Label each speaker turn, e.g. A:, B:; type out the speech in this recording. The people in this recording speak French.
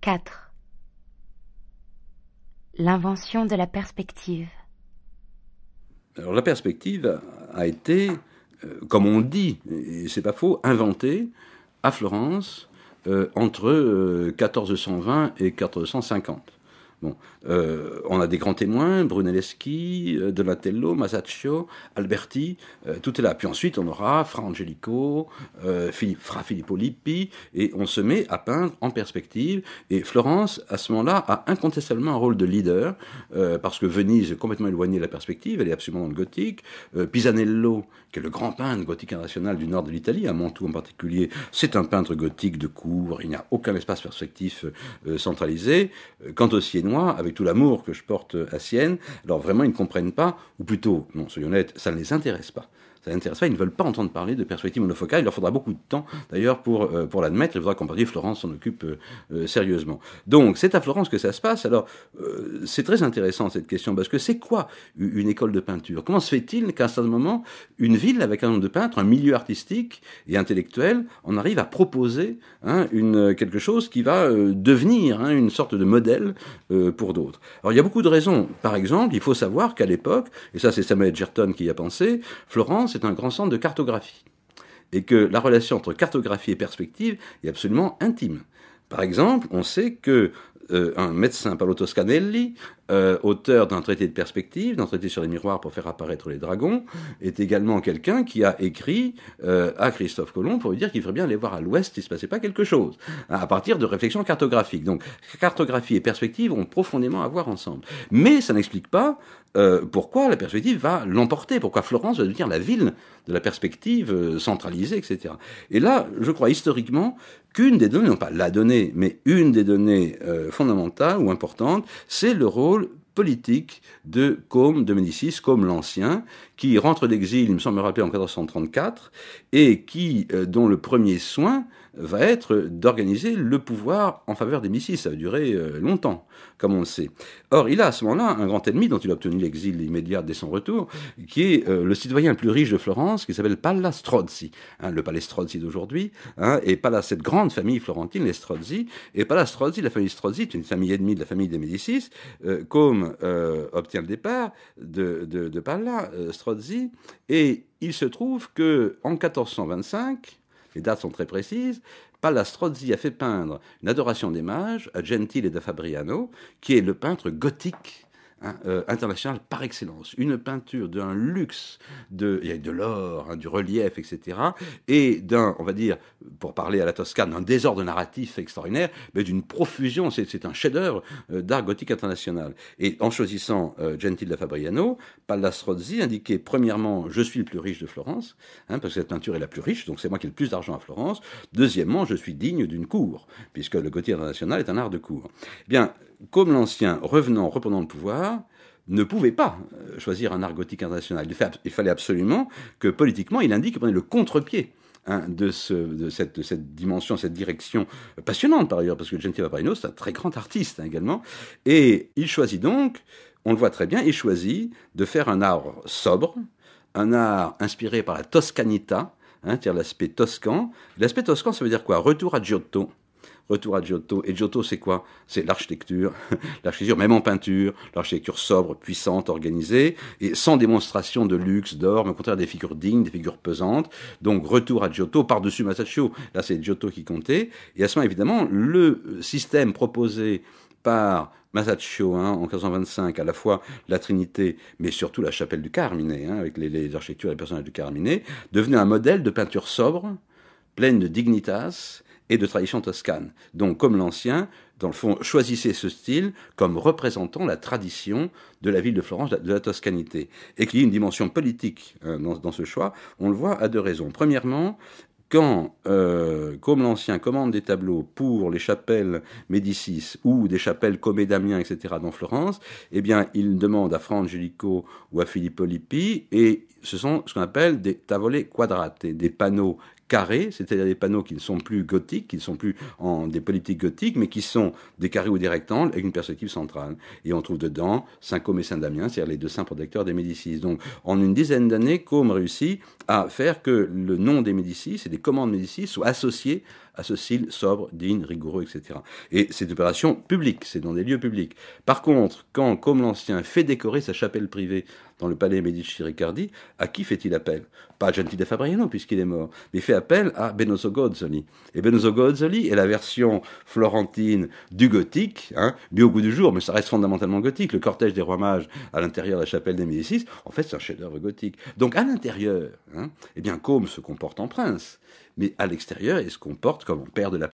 A: 4. L'invention de la perspective.
B: Alors la perspective a été, comme on dit, et c'est pas faux, inventée à Florence entre 1420 et 1450. Bon, on a des grands témoins, Brunelleschi, Donatello, Masaccio, Alberti, tout est là. Puis ensuite, on aura Fra Angelico, Fra Filippo Lippi, et on se met à peindre en perspective. Et Florence, à ce moment-là, a incontestablement un rôle de leader, parce que Venise est complètement éloignée de la perspective, elle est absolument dans le gothique. Pisanello, qui est le grand peintre gothique international du nord de l'Italie, à Mantoue en particulier, c'est un peintre gothique de cour, il n'y a aucun espace perspectif centralisé. Quant aux Siennois, avec tout l'amour que je porte à Sienne, alors vraiment ils ne comprennent pas, ou plutôt, non, soyons honnêtes, ça ne les intéresse pas. Ça les intéresse pas, ils ne veulent pas entendre parler de perspective monofocale, il leur faudra beaucoup de temps d'ailleurs pour l'admettre, il faudra qu'en particulier Florence s'en occupe sérieusement. Donc c'est à Florence que ça se passe, alors c'est très intéressant cette question, parce que c'est quoi une école de peinture? Comment se fait-il qu'à un certain moment, une ville avec un nombre de peintres, un milieu artistique et intellectuel, on arrive à proposer quelque chose qui va devenir une sorte de modèle pour d'autres? Alors il y a beaucoup de raisons. Par exemple, il faut savoir qu'à l'époque, et ça c'est Samuel Edgerton qui y a pensé, Florence est un grand centre de cartographie. Et que la relation entre cartographie et perspective est absolument intime. Par exemple, on sait que un médecin, Paolo Toscanelli, auteur d'un traité de perspective, d'un traité sur les miroirs pour faire apparaître les dragons, est également quelqu'un qui a écrit à Christophe Colomb pour lui dire qu'il ferait bien aller voir à l'ouest s'il ne se passait pas quelque chose, à partir de réflexions cartographiques. Donc, cartographie et perspective ont profondément à voir ensemble. Mais ça n'explique pas pourquoi la perspective va l'emporter, pourquoi Florence va devenir la ville de la perspective centralisée, etc. Et là, je crois historiquement qu'une des données, non pas la donnée, mais une des données fondamentales ou importantes, c'est le rôle politique de Côme de Médicis, Côme l'Ancien, qui rentre d'exil, il me semble me rappeler, en 1434, et qui, dont le premier soin va être d'organiser le pouvoir en faveur des Médicis. Ça va durer longtemps, comme on le sait. Or, il a à ce moment-là un grand ennemi dont il a obtenu l'exil immédiat dès son retour, qui est le citoyen le plus riche de Florence, qui s'appelle Palla Strozzi, le palais Strozzi d'aujourd'hui, et Palla, cette grande famille florentine, les Strozzi, et Palla Strozzi, la famille Strozzi, est une famille ennemie de la famille des Médicis, Côme obtient le départ de Palla Strozzi, et il se trouve que en 1425, les dates sont très précises, Palla Strozzi a fait peindre une adoration des mages à Gentile da Fabriano, qui est le peintre gothique international par excellence. Une peinture d'un luxe, il y a de l'or, du relief, etc. Et d'un, on va dire, pour parler à la Toscane, d'un désordre narratif extraordinaire, mais d'une profusion, c'est un chef-d'œuvre d'art gothique international. Et en choisissant Gentile da Fabriano, Palla Strozzi indiquait premièrement, je suis le plus riche de Florence, parce que cette peinture est la plus riche, donc c'est moi qui ai le plus d'argent à Florence. Deuxièmement, je suis digne d'une cour, puisque le gothique international est un art de cour. Eh bien, comme l'Ancien, reprenant le pouvoir, ne pouvait pas choisir un art gothique international. Il fallait absolument que, politiquement, il indique qu'il prenait le contre-pied de cette dimension, cette direction passionnante, par ailleurs, parce que Gentile da Fabriano, c'est un très grand artiste également. Et il choisit donc, on le voit très bien, il choisit de faire un art sobre, un art inspiré par la toscanita, c'est-à-dire l'aspect toscan. L'aspect toscan, ça veut dire quoi? Retour à Giotto. Retour à Giotto. Et Giotto, c'est quoi? C'est l'architecture. L'architecture, même en peinture, l'architecture sobre, puissante, organisée, et sans démonstration de luxe, d'or, mais au contraire des figures dignes, des figures pesantes. Donc, retour à Giotto, par-dessus Masaccio. Là, c'est Giotto qui comptait. Et à ce moment, évidemment, le système proposé par Masaccio, en 1525, à la fois la Trinité, mais surtout la chapelle du Carmine, avec les architectures et les personnages du Carmine, devenait un modèle de peinture sobre, pleine de dignitas, et de tradition toscane. Donc, comme l'Ancien, dans le fond, choisissait ce style comme représentant la tradition de la ville de Florence, de la toscanité. Et qu'il y ait une dimension politique dans ce choix, on le voit à deux raisons. Premièrement, quand, comme l'Ancien, commande des tableaux pour les chapelles Médicis ou des chapelles Comé Damien, etc., dans Florence, eh bien, il demande à Fra Angelico ou à Filippo Lippi, et ce sont ce qu'on appelle des tavole quadrate, des panneaux carrés, c'est-à-dire des panneaux qui ne sont plus gothiques, qui ne sont plus en des politiques gothiques, mais qui sont des carrés ou des rectangles avec une perspective centrale. Et on trouve dedans Saint Côme et Saint Damien, c'est-à-dire les deux saints protecteurs des Médicis. Donc, en une dizaine d'années, Côme réussit à faire que le nom des Médicis et des commandes Médicis soient associés à ce style sobre, digne, rigoureux, etc. Et c'est une opération publique, c'est dans des lieux publics. Par contre, quand, comme l'Ancien, fait décorer sa chapelle privée dans le palais Medici-Riccardi, à qui fait-il appel? Pas à Gentile Fabriano, puisqu'il est mort, mais il fait appel à Benozzo Gozzoli. Et Benozzo Gozzoli est la version florentine du gothique, mis au goût du jour, mais ça reste fondamentalement gothique. Le cortège des rois mages à l'intérieur de la chapelle des Médicis, en fait, c'est un chef-d'œuvre gothique. Donc, à l'intérieur, eh bien, Côme se comporte en prince, mais à l'extérieur, il se comporte comme père de la